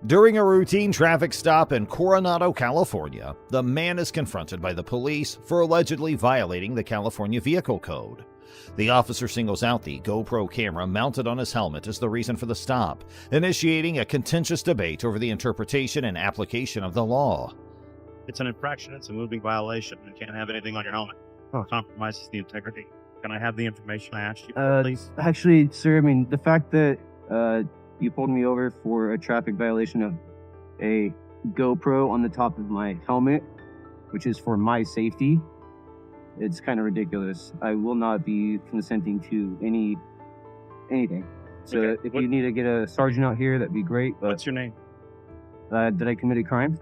During a routine traffic stop in Coronado, California, the man is confronted by the police for allegedly violating the California Vehicle Code. The officer singles out the GoPro camera mounted on his helmet as the reason for the stop, initiating a contentious debate over the interpretation and application of the law. It's an infraction. It's a moving violation. You can't have anything on your helmet. It compromises the integrity. Can I have the information I asked you for, please? Actually, sir, I mean, the fact that you pulled me over for a traffic violation of a GoPro on the top of my helmet, which is for my safety, it's kind of ridiculous. I will not be consenting to anything. So Okay. if you need to get a sergeant out here, that'd be great. But What's your name? did I commit a crime?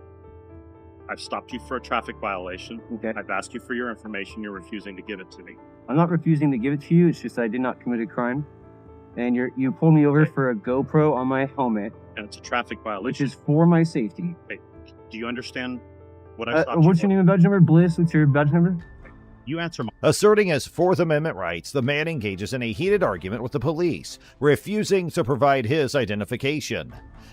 I've stopped you for a traffic violation. Okay. I've asked you for your information. You're refusing to give it to me. I'm not refusing to give it to you. It's just I did not commit a crime. And you pulled me over Okay. for a GoPro on my helmet, And it's a traffic violation. which is for my safety. Do you understand what I stopped you What's for? your name and badge number? Bliss, what's your badge number? You answer my Asserting his Fourth Amendment rights, the man engages in a heated argument with the police, refusing to provide his identification.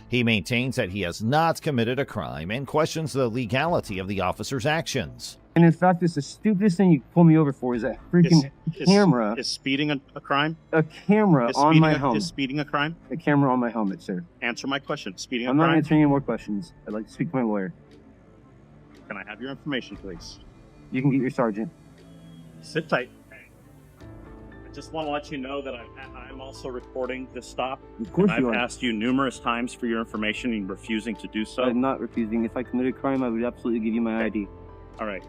He maintains that he has not committed a crime and questions the legality of the officer's actions. And in fact, it's the stupidest thing you pull me over for is that freaking camera. Is speeding a crime? A camera Is on speeding my a, helmet. Is speeding a crime? A camera on my helmet, sir. Answer my question. Speeding a I'm not crime? answering any more questions. I'd like to speak to my lawyer. Can I have your information, please? You can get your sergeant. Sit tight. I just want to let you know that I'm also recording this stop. Of course And you I've are. asked you numerous times for your information and you're refusing to do so. I'm not refusing. If I committed a crime, I would absolutely give you my ID. All right.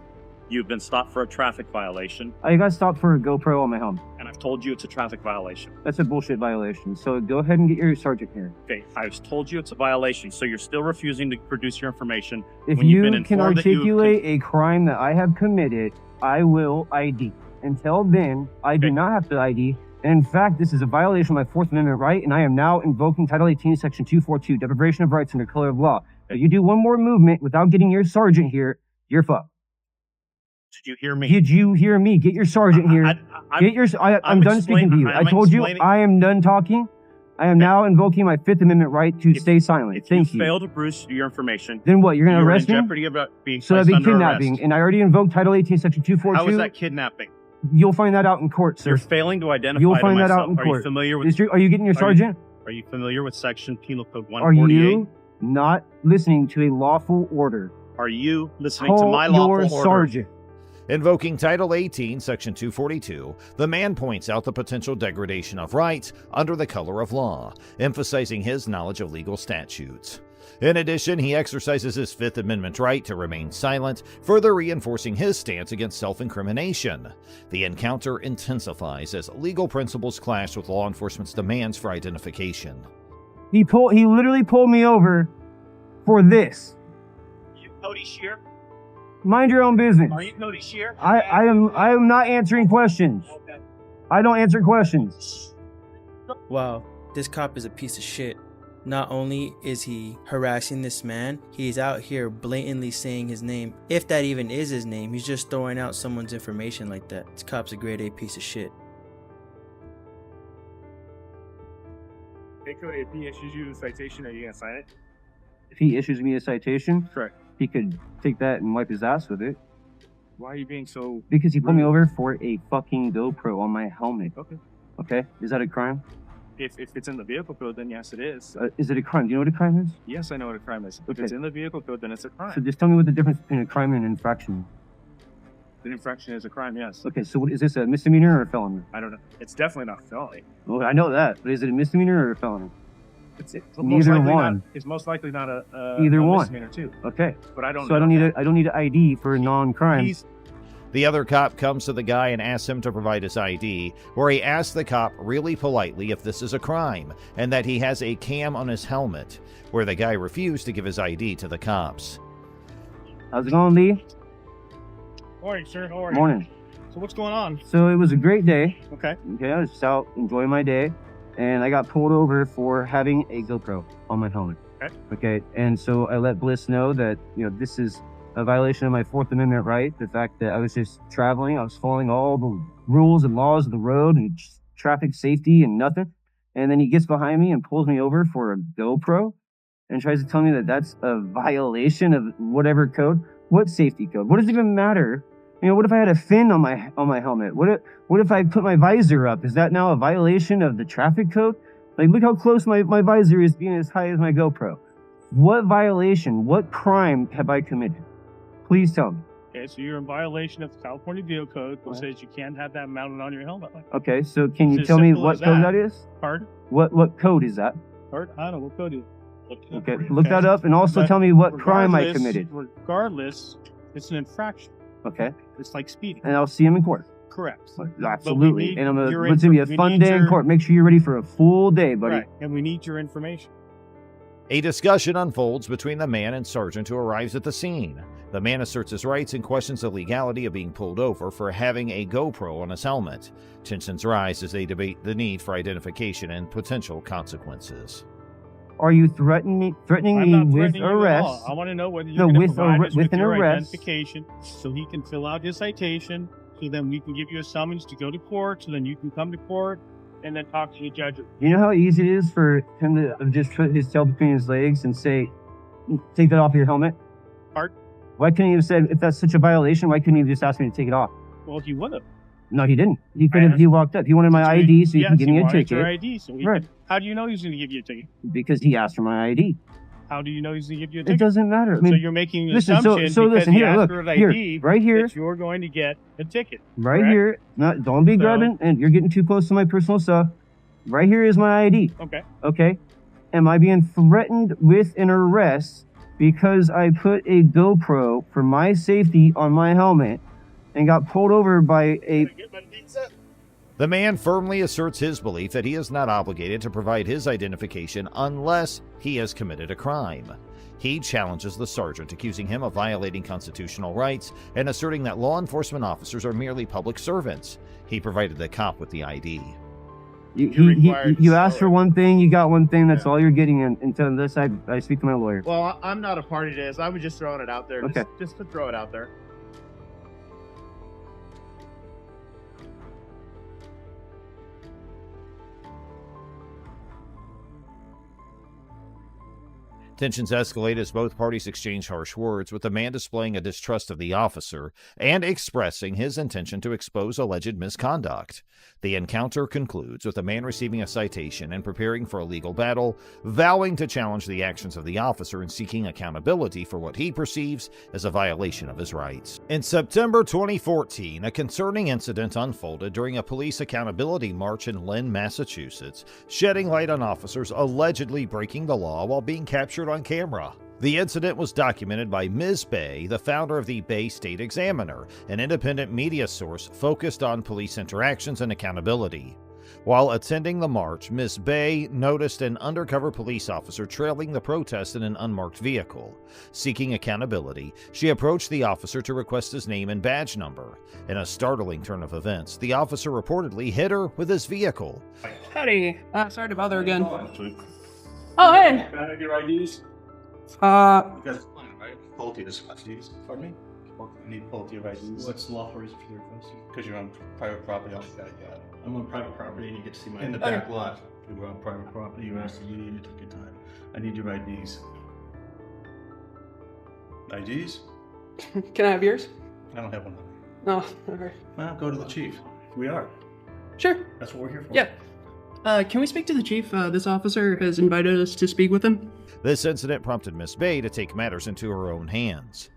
You've been stopped for a traffic violation, I got stopped for a GoPro on my helmet. and I've told you it's a traffic violation. That's a bullshit violation. So go ahead and get your sergeant here. Okay, I've told you it's a violation, so you're still refusing to produce your information. If When you've you been can informed that you articulate a crime that I have committed, I will ID. Until then, I do Okay. not have to ID. And in fact, this is a violation of my Fourth Amendment right, and I am now invoking Title 18, Section 242, deprivation of rights under color of law. If you do one more movement without getting your sergeant here, you're fucked. Did you hear me? Did you hear me? Get your sergeant here. I'm done speaking to you. I told you I am done talking. I am now invoking my Fifth Amendment right to stay silent. If Thank you you. fail to produce your information, Then what? You're going to you're in arrest me? jeopardy of being So that'd placed be under kidnapping. arrest. And I already invoked Title 18, Section 242. How is that kidnapping? You'll find that out in court, sir. You're failing to identify You'll to find that myself. out in Are you court. familiar with? Are you getting your Are you- sergeant? Are you familiar with Section Penal Code Are 148? you not listening to a lawful order? Are you listening to Call my your lawful order? sergeant. Invoking Title 18, Section 242, the man points out the potential degradation of rights under the color of law, emphasizing his knowledge of legal statutes. In addition, he exercises his Fifth Amendment right to remain silent, further reinforcing his stance against self-incrimination. The encounter intensifies as legal principles clash with law enforcement's demands for identification. He literally pulled me over for this. You Cody Shear? Mind your own business. Are you Cody Shear? I am not answering questions. Okay. I don't answer questions. Wow, this cop is a piece of shit. Not only is he harassing this man, he's out here blatantly saying his name. If that even is his name, he's just throwing out someone's information like that. This cop's a grade A piece of shit. Hey Cody, if he issues you a citation, are you gonna sign it? If he issues me a citation, Correct. he could take that and wipe his ass with it. Why are you being so... Because he pulled me over for a fucking GoPro on my helmet. Okay. Okay? Is that a crime? If it's in the vehicle code, then yes, it is. Is it a crime? Do you know what a crime is? Yes, I know what a crime is. If Okay. it's in the vehicle code, then it's a crime. So just tell me what the difference between a crime and an infraction is. The infraction is a crime, yes. Okay, so what, is this a misdemeanor or a felony? I don't know. It's definitely not felony. Well, I know that, but is it a misdemeanor or a felony? It's Neither likely one. Not, it's most likely not a Either a one. misdemeanor too. Okay. But I don't. So I don't need an ID for a non-crime. He's The other cop comes to the guy and asks him to provide his ID, where he asks the cop really politely if this is a crime, and that he has a cam on his helmet, where the guy refused to give his ID to the cops. How's it going, Lee? Morning, sir. How are you? Morning. So what's going on? So it was a great day. Okay. Okay, I was just out enjoying my day, and I got pulled over for having a GoPro on my helmet. Okay. Okay, and so I let Bliss know that, this is a violation of my Fourth Amendment right. The fact that I was just traveling, I was following all the rules and laws of the road and traffic safety and nothing. And then he gets behind me and pulls me over for a GoPro. and tries to tell me that that's a violation of whatever code. What safety code? What does it even matter? You know, what if I had a fin on my helmet? What if I put my visor up? Is that now a violation of the traffic code? Like, look how close my visor is being as high as my GoPro. What violation, what crime have I committed? Please tell me. Okay, so you're in violation of the California Vehicle Code, which says you can't have that mounted on your helmet. Okay, so can you It's as tell me simple what as code that. that is? Pardon? What code is that? Pardon? I don't know. What code is it? Okay, look that up and also But tell me what crime I regardless- committed. Regardless, it's an infraction. Okay, It's like speeding. and I'll see him in court. Correct. Absolutely. need And your it's gonna be a we fun need day in your- court. Make sure you're ready for a full day, buddy. Right. And we need your information. A discussion unfolds between the man and sergeant who arrives at the scene. The man asserts his rights and questions the legality of being pulled over for having a GoPro on his helmet. Tensions rise as they debate the need for identification and potential consequences. Are you threatening me I'm not with threatening you at all. arrest? I want to know whether No, you're going to with provide arre- us with with an your arrest. identification so he can fill out his citation, so then we can give you a summons to go to court, so then you can come to court and then talk to the judge. You know how easy it is for him to just put his tail between his legs and say, "Take that off your helmet"? Pardon? Why couldn't he have said, if that's such a violation, why couldn't he have just asked me to take it off? Well, he would have. No, he didn't. He could I have. asked- He walked up. He wanted my ID so he Yes, can give me a wanted your ticket ID, so he Right. could, how do you know he's going to give you a ticket? because he asked for my ID. How do you know he's going to give you a It ticket? doesn't matter. I So mean, you're making an listen. assumption So because listen he here. asked Look for an here. ID Right here. that you're going to get a ticket. Right correct? here. No, don't be So- grabbing, and you're getting too close to my personal stuff. Right here is my ID. Okay. Okay. Am I being threatened with an arrest because I put a GoPro for my safety on my helmet and got pulled over by a... The man firmly asserts his belief that he is not obligated to provide his identification unless he has committed a crime. He challenges the sergeant, accusing him of violating constitutional rights and asserting that law enforcement officers are merely public servants. He provided the cop with the ID. You asked for one thing, you got one thing, that's all you're getting until this I speak to my lawyer. Well, I'm not a party to this. I was just throwing it out there. Okay. Just to throw it out there. Tensions escalate as both parties exchange harsh words, with the man displaying a distrust of the officer and expressing his intention to expose alleged misconduct. The encounter concludes with the man receiving a citation and preparing for a legal battle, vowing to challenge the actions of the officer and seeking accountability for what he perceives as a violation of his rights. In September 2014, a concerning incident unfolded during a police accountability march in Lynn, Massachusetts, shedding light on officers allegedly breaking the law while being captured on camera. The incident was documented by Ms. Bay, the founder of the Bay State Examiner, an independent media source focused on police interactions and accountability. While attending the march, Ms. Bay noticed an undercover police officer trailing the protest in an unmarked vehicle. Seeking accountability, she approached the officer to request his name and badge number. In a startling turn of events, the officer reportedly hit her with his vehicle. Howdy. Sorry to bother again. Oh, hey. Can I have your IDs? Uh, You guys are fine, right? Both of your IDs. Pardon me? I need both your IDs. What's the lawful reason for the request? Because you're on private property. I'm on private property and you get to see my In the Okay. back lot. You were on private property. You asked you need to take your time. I need your IDs. IDs? can I have yours? I don't have one. No. Okay. Well, go to the chief. We are. Sure. That's what we're here for. Yeah. Can we speak to the chief? This officer has invited us to speak with him. This incident prompted Miss Bay to take matters into her own hands.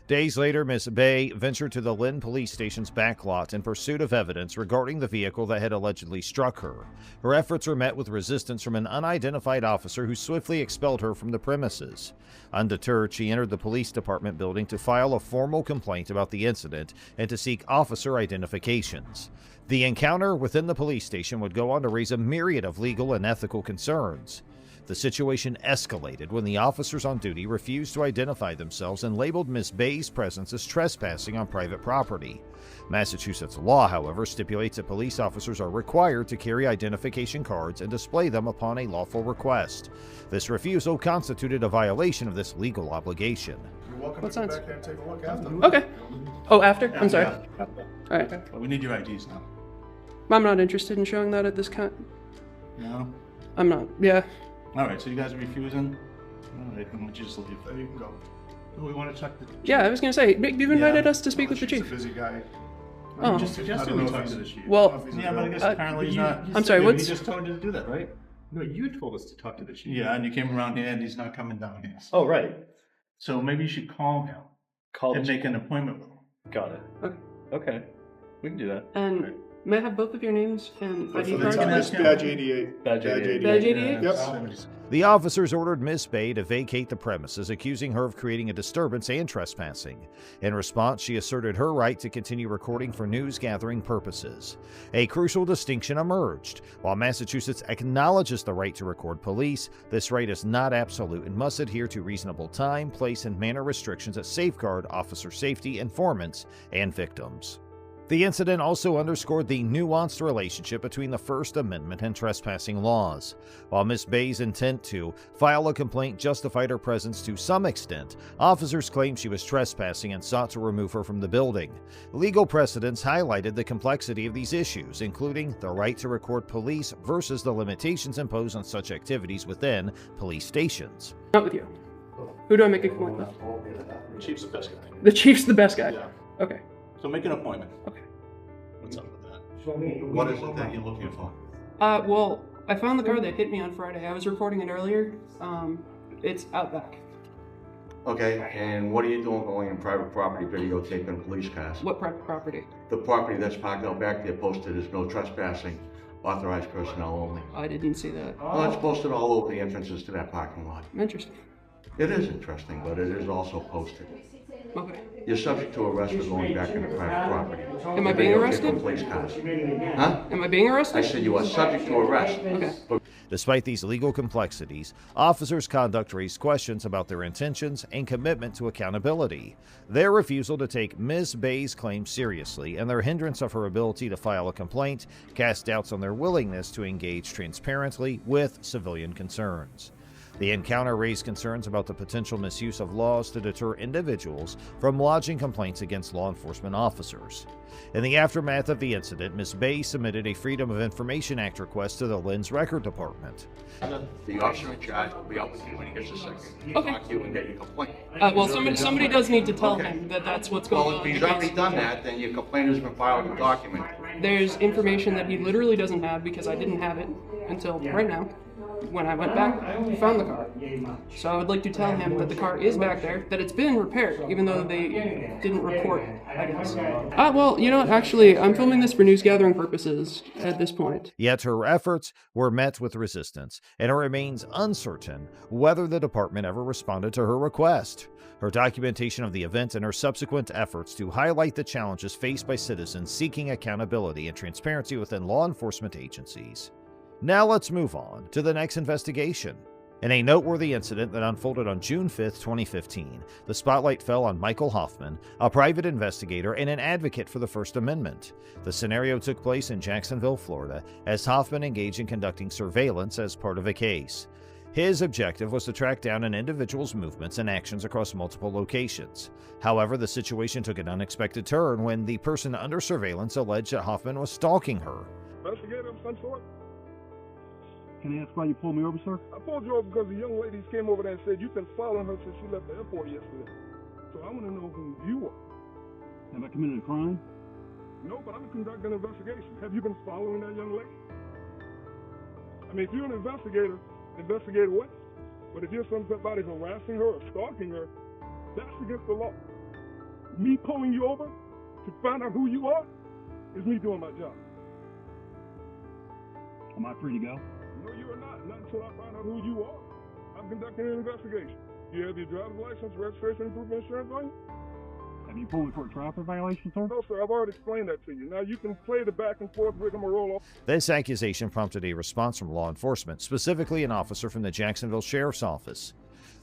Days later, Miss Bay ventured to the Lynn Police Station's back lot in pursuit of evidence regarding the vehicle that had allegedly struck her. Her efforts were met with resistance from an unidentified officer who swiftly expelled her from the premises. Undeterred, she entered the police department building to file a formal complaint about the incident and to seek officer identifications. The encounter within the police station would go on to raise a myriad of legal and ethical concerns. The situation escalated when the officers on duty refused to identify themselves and labeled Miss Bay's presence as trespassing on private property. Massachusetts law, however, stipulates that police officers are required to carry identification cards and display them upon a lawful request. This refusal constituted a violation of this legal obligation. You're welcome What to go sense? back there and take a look after. Okay. Oh, after? I'm sorry. Yeah. All right. Well, we need your IDs now. I'm not interested in showing that at this time. No? I'm not. Yeah. All right, so you guys are refusing? All right, then just leave. There you can go. Do we want to check the... Yeah, I was gonna say, you've invited us to speak with the Chief's chief. a busy guy. Oh. You just suggested we talk to the chief. Well, Yeah, but I guess apparently he's not... I'm sorry, what's... He just told you to do that, right? No, you told us to talk to the chief. Yeah, and you came around here and he's not coming down here. Oh, right. So maybe you should call him Call and the make an appointment with him. Got it. Okay. Okay. We can do that. And may I have both of your names and ID cards? It's Badge 88. Badge 88. Badge 88? Yep. The officers ordered Miss Bay to vacate the premises, accusing her of creating a disturbance and trespassing. In response, she asserted her right to continue recording for news-gathering purposes. A crucial distinction emerged. While Massachusetts acknowledges the right to record police, this right is not absolute and must adhere to reasonable time, place, and manner restrictions that safeguard officer safety, informants, and victims. The incident also underscored the nuanced relationship between the First Amendment and trespassing laws. While Ms. Bay's intent to file a complaint justified her presence to some extent, officers claimed she was trespassing and sought to remove her from the building. Legal precedents highlighted the complexity of these issues, including the right to record police versus the limitations imposed on such activities within police stations. Not with you. Who do I make a complaint with? The chief's the best guy. The chief's the best guy. Yeah. Okay. So make an appointment. Okay. What's up with that? What is it that you're looking for? Well, I found the car that hit me on Friday. I was reporting it earlier. It's out back. Okay, and what are you doing going in private property videotaping police cars? What private property? The property that's parked out back there posted as no trespassing, authorized personnel only. I didn't see that. Well, it's posted all over the entrances to that parking lot. Interesting. It is interesting, but it is also posted. Okay. You're subject to arrest for going back into private property. Am I being Videotaping arrested? police cars. Huh? Am I being arrested? I said you are subject to arrest. Okay. Despite these legal complexities, officers' conduct raised questions about their intentions and commitment to accountability. Their refusal to take Ms. Bay's claims seriously and their hindrance of her ability to file a complaint cast doubts on their willingness to engage transparently with civilian concerns. The encounter raised concerns about the potential misuse of laws to deter individuals from lodging complaints against law enforcement officers. In the aftermath of the incident, Ms. Bay submitted a Freedom of Information Act request to the Lynn's Record Department. The officer in charge will be up with you when he gets a second. He'll Okay. talk to you and get your complaint. Well, somebody does need to tell Okay. him that that's what's going Well, on. if he's because already done that, then your complaint has been filed and documented. There's information that he literally doesn't have because I didn't have it until right now. When I went back, I found the car. So I would like to tell him that the car is back there, that it's been repaired, even though they didn't report it, I guess. Well, you know what? Actually, I'm filming this for news gathering purposes at this point. Yet her efforts were met with resistance, and it remains uncertain whether the department ever responded to her request. Her documentation of the event and her subsequent efforts to highlight the challenges faced by citizens seeking accountability and transparency within law enforcement agencies. Now let's move on to the next investigation. In a noteworthy incident that unfolded on June 5, 2015, the spotlight fell on Michael Hoffman, a private investigator and an advocate for the First Amendment. The scenario took place in Jacksonville, Florida, as Hoffman engaged in conducting surveillance as part of a case. His objective was to track down an individual's movements and actions across multiple locations. However, the situation took an unexpected turn when the person under surveillance alleged that Hoffman was stalking her. Investigator of some sort? Can I ask why you pulled me over, sir? I pulled you over because the young ladies came over there and said you've been following her since she left the airport yesterday. So I want to know who you are. Have I committed a crime? No, but I'm conducting an investigation. Have you been following that young lady? I mean, if you're an investigator, investigate what? But if you're somebody harassing her or stalking her, that's against the law. Me pulling you over to find out who you are is me doing my job. Am I free to go? No, you are not. Not until I find out who you are. I'm conducting an investigation. You have your driver's license, registration, and proof of insurance on you? Have you pulled me for a traffic violation, sir? No, sir. I've already explained that to you. Now you can play the back and forth rigmarole. This accusation prompted a response from law enforcement, specifically an officer from the Jacksonville Sheriff's Office.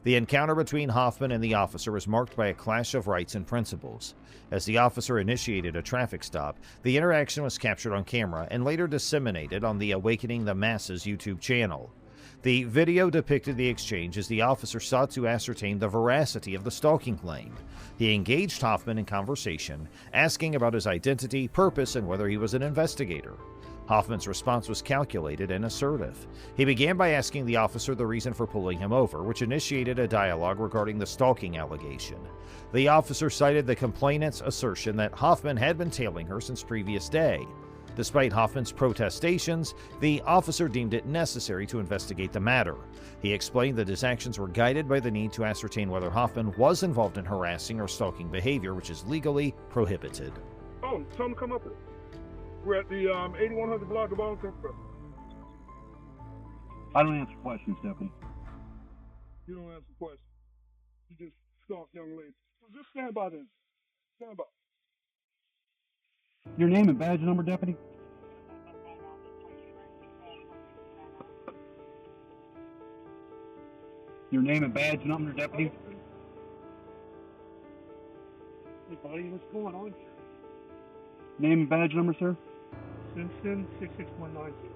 The encounter between Hoffman and the officer was marked by a clash of rights and principles. As the officer initiated a traffic stop, the interaction was captured on camera and later disseminated on the Awakening the Masses YouTube channel. The video depicted the exchange as the officer sought to ascertain the veracity of the stalking claim. He engaged Hoffman in conversation, asking about his identity, purpose, and whether he was an investigator. Hoffman's response was calculated and assertive. He began by asking the officer the reason for pulling him over, which initiated a dialogue regarding the stalking allegation. The officer cited the complainant's assertion that Hoffman had been tailing her since previous day. Despite Hoffman's protestations, the officer deemed it necessary to investigate the matter. He explained that his actions were guided by the need to ascertain whether Hoffman was involved in harassing or stalking behavior, which is legally prohibited. Oh, tell them to come up here. We're at the 8100 block of Arlington. I don't answer questions, Deputy. You don't answer questions. You just stalk young ladies. Just stand by then. Stand by. Your name and badge number, Deputy? Your name and badge number, Deputy? Hey, buddy, what's going on here? Name and badge number, sir? Simpson 66190.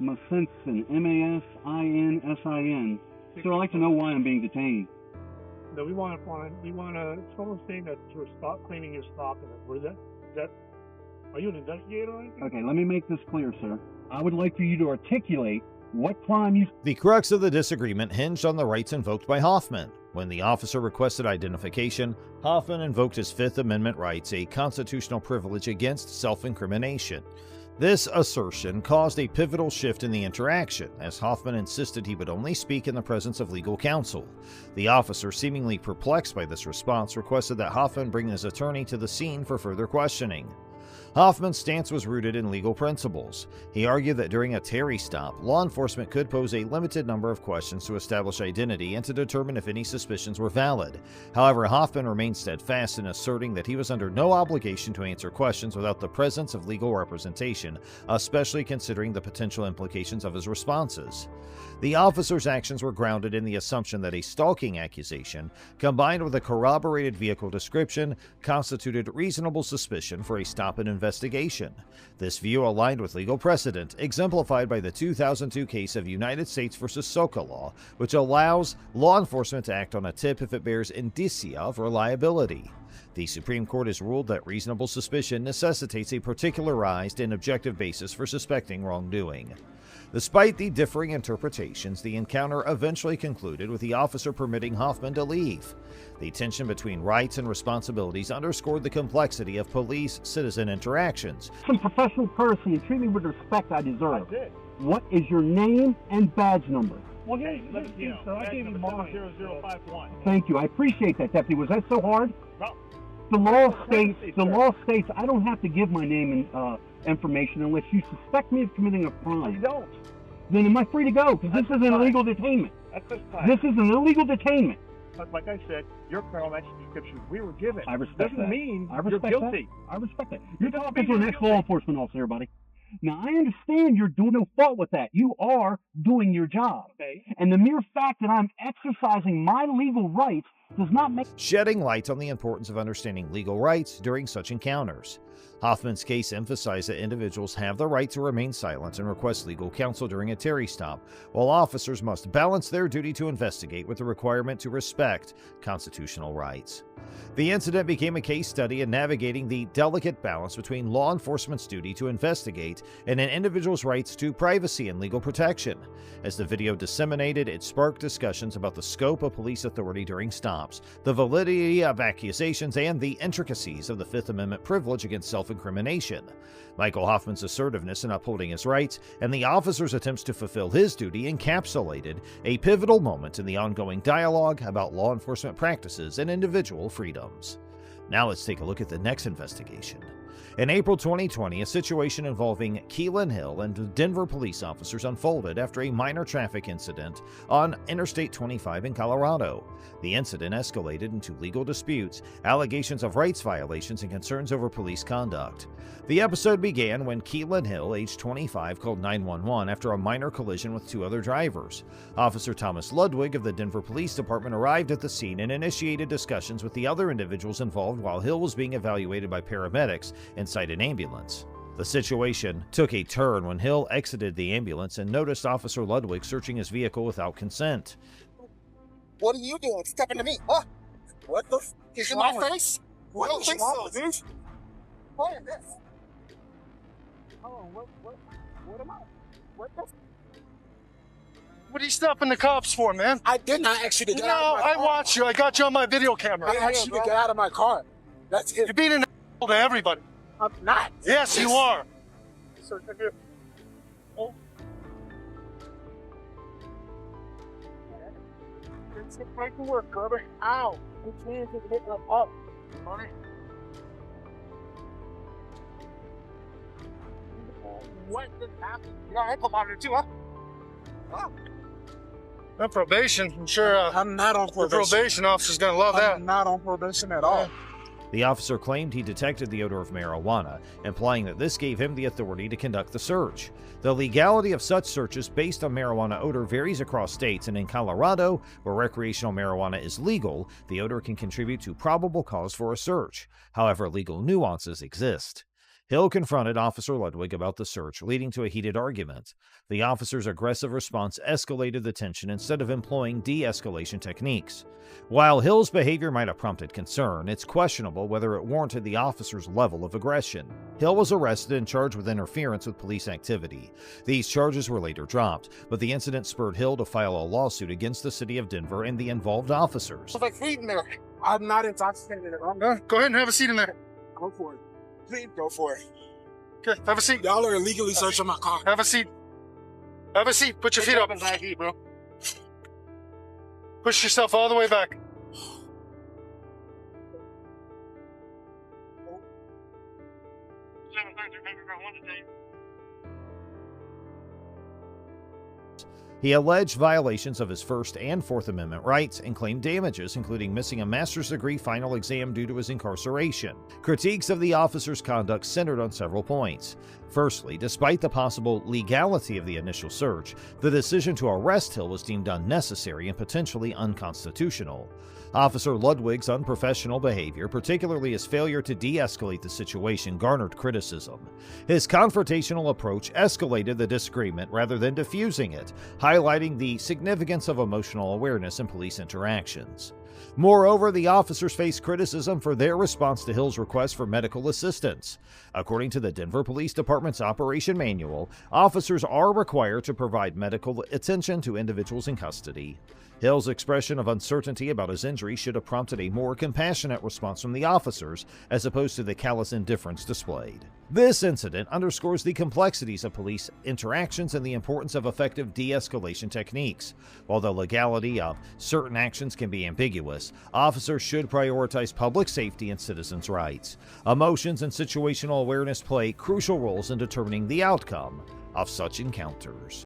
Masinsin, M-A-S-I-N-S-I-N. Sir, I'd like to know why I'm being detained. No, someone's saying that you're claiming you're stalking them. Are you an investigator or anything? Okay, let me make this clear, sir. I would like for you to articulate what crime you... The crux of the disagreement hinged on the rights invoked by Hoffman. When the officer requested identification, Hoffman invoked his Fifth Amendment rights, a constitutional privilege against self-incrimination. This assertion caused a pivotal shift in the interaction, as Hoffman insisted he would only speak in the presence of legal counsel. The officer, seemingly perplexed by this response, requested that Hoffman bring his attorney to the scene for further questioning. Hoffman's stance was rooted in legal principles. He argued that during a Terry stop, law enforcement could pose a limited number of questions to establish identity and to determine if any suspicions were valid. However, Hoffman remained steadfast in asserting that he was under no obligation to answer questions without the presence of legal representation, especially considering the potential implications of his responses. The officer's actions were grounded in the assumption that a stalking accusation, combined with a corroborated vehicle description, constituted reasonable suspicion for a stop and investigation. This view aligned with legal precedent, exemplified by the 2002 case of United States v. Sokolow, which allows law enforcement to act on a tip if it bears indicia of reliability. The Supreme Court has ruled that reasonable suspicion necessitates a particularized and objective basis for suspecting wrongdoing. Despite the differing interpretations, the encounter eventually concluded with the officer permitting Hoffman to leave. The tension between rights and responsibilities underscored the complexity of police-citizen interactions. Some professional courtesy and treat me with the respect I deserve. What is your name and badge number? Well, hey, sir, I gave you mine. 0051. Thank you. I appreciate that, Deputy. Was that so hard? No. The law states I don't have to give my name and information unless you suspect me of committing a crime. You don't. Then am I free to go? Because this is an illegal detainment. At this time. This is an illegal detainment. But like I said, your criminal matches description we were given. I respect doesn't that. mean I respect you're guilty. That. I respect that. You're talking to the next law enforcement officer, buddy. Now, I understand you're doing no fault with that. You are doing your job. Okay. And the mere fact that I'm exercising my legal rights does not make... Shedding light on the importance of understanding legal rights during such encounters. Hoffman's case emphasized that individuals have the right to remain silent and request legal counsel during a Terry stop, while officers must balance their duty to investigate with the requirement to respect constitutional rights. The incident became a case study in navigating the delicate balance between law enforcement's duty to investigate and an individual's rights to privacy and legal protection. As the video disseminated, it sparked discussions about the scope of police authority during stops, the validity of accusations, and the intricacies of the Fifth Amendment privilege against self-incrimination. Michael Hoffman's assertiveness in upholding his rights and the officer's attempts to fulfill his duty encapsulated a pivotal moment in the ongoing dialogue about law enforcement practices and individual freedoms. Now let's take a look at the next investigation. In April 2020, a situation involving Keelan Hill and Denver police officers unfolded after a minor traffic incident on Interstate 25 in Colorado. The incident escalated into legal disputes, allegations of rights violations, and concerns over police conduct. The episode began when Keelan Hill, age 25, called 911 after a minor collision with two other drivers. Officer Thomas Ludwig of the Denver Police Department arrived at the scene and initiated discussions with the other individuals involved while Hill was being evaluated by paramedics inside an ambulance. The situation took a turn when Hill exited the ambulance and noticed Officer Ludwig searching his vehicle without consent. What are you doing? Stepping to me? Huh? What the f*** is in my face? What do you think so, dude? What is this? Oh, what am I? What the? What are you stopping the cops for, man? I did not ask you to get No, out of my car. I watched you. I got you on my video camera. I asked you to get out of my car. That's it. You're being an asshole to everybody. I'm not. Yes, you are. Sir, come here. Oh. Let's get back to work, brother. Ow. I'm trying to get up. Honey. What did happen? You got ankle monitor too, huh? Oh. On probation, I'm sure. I'm not on The probation. probation officer's gonna love that. I'm not on probation at all. The officer claimed he detected the odor of marijuana, implying that this gave him the authority to conduct the search. The legality of such searches based on marijuana odor varies across states, and in Colorado, where recreational marijuana is legal, the odor can contribute to probable cause for a search. However, legal nuances exist. Hill confronted Officer Ludwig about the search, leading to a heated argument. The officer's aggressive response escalated the tension instead of employing de-escalation techniques. While Hill's behavior might have prompted concern, it's questionable whether it warranted the officer's level of aggression. Hill was arrested and charged with interference with police activity. These charges were later dropped, but the incident spurred Hill to file a lawsuit against the city of Denver and the involved officers. It's like feeding there. I'm not intoxicated at all. Go ahead and have a seat in there. Go for it. Please go for it. Okay, have a seat. Y'all are illegally searching my car. Have a seat. Have a seat. Put your feet up. ID, bro. Push yourself all the way back. He alleged violations of his First and Fourth Amendment rights and claimed damages, including missing a master's degree final exam due to his incarceration. Critiques of the officer's conduct centered on several points. Firstly, despite the possible legality of the initial search, the decision to arrest Hill was deemed unnecessary and potentially unconstitutional. Officer Ludwig's unprofessional behavior, particularly his failure to de-escalate the situation, garnered criticism. His confrontational approach escalated the disagreement rather than diffusing it, highlighting the significance of emotional awareness in police interactions. Moreover, the officers faced criticism for their response to Hill's request for medical assistance. According to the Denver Police Department's Operation Manual, officers are required to provide medical attention to individuals in custody. Hill's expression of uncertainty about his injury should have prompted a more compassionate response from the officers, as opposed to the callous indifference displayed. This incident underscores the complexities of police interactions and the importance of effective de-escalation techniques. While the legality of certain actions can be ambiguous, officers should prioritize public safety and citizens' rights. Emotions and situational awareness play crucial roles in determining the outcome of such encounters.